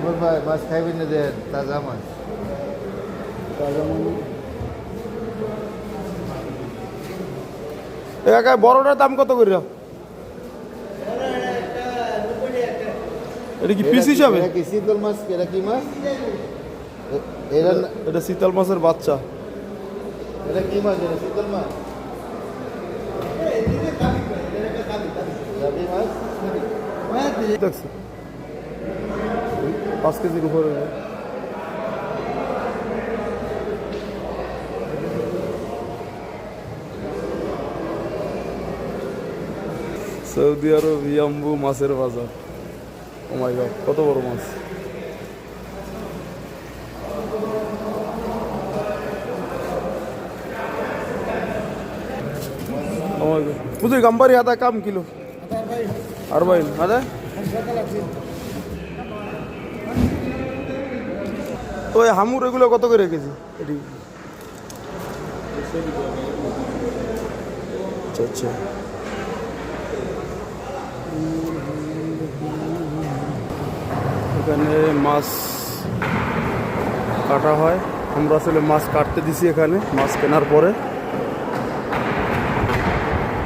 ওর ভাই মাছ খাইবেন না দেন তাজা মাছ। এলাকায় বড়টার দাম কত করে? এটা কি পিস হিসাবে? এটা কি শীতল মাছ? এটা কি মাছ? এটা শীতল মাছের বাচ্চা। এটা কি মাছ? এটা শীতল মাছ? জাবি মাছ? দেখছি 5 কেজির উপরে। সৌদি আরব ইয়াম্বু মাছের বাজার। ও মাই গড, কত বড় মাছ! ও মাই গড, বুঝলি গাম্বারি আদা কাম কিলো 40 আদা। তো এই হামুর এগুলো কত করে কেজি? এটি আচ্ছা আচ্ছা। এখানে মাছ কাটা হয়। আমরা আসলে মাছ কাটতে দিছি এখানে, মাছ কেনার পরে।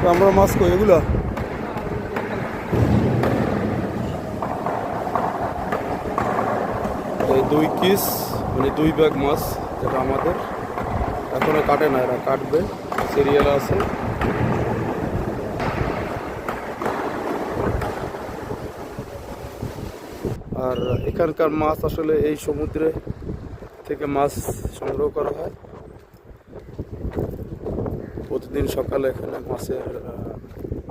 তো আমরা মাছ কই এগুলো? এই 2 কিস মানে 2 ব্যাগ মাছ, যেটা আমাদের এখনো কাটে না, এরা কাটবে, সিরিয়াল আছে। আর এখানকার মাছ আসলে এই সমুদ্রে থেকে মাছ সংগ্রহ করা হয়। প্রতিদিন সকালে এখানে মাছের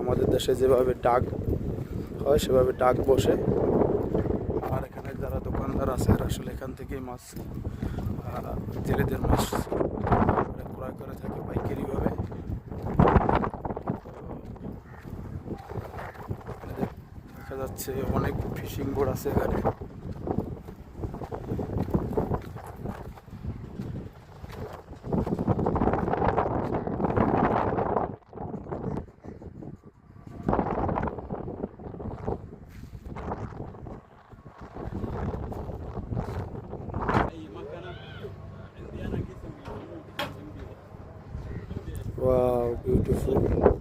আমাদের দেশে যেভাবে ডাক হয় সেভাবে ডাক বসে। আর এখানে যারা দোকানদার আছে আসলে এখান থেকেই মাছ, জেলেদের মাছ ক্রয় করে থাকে পাইকারিভাবে। দেখা যাচ্ছে অনেক ফিশিং বোট আছে এখানে। Wow, beautiful.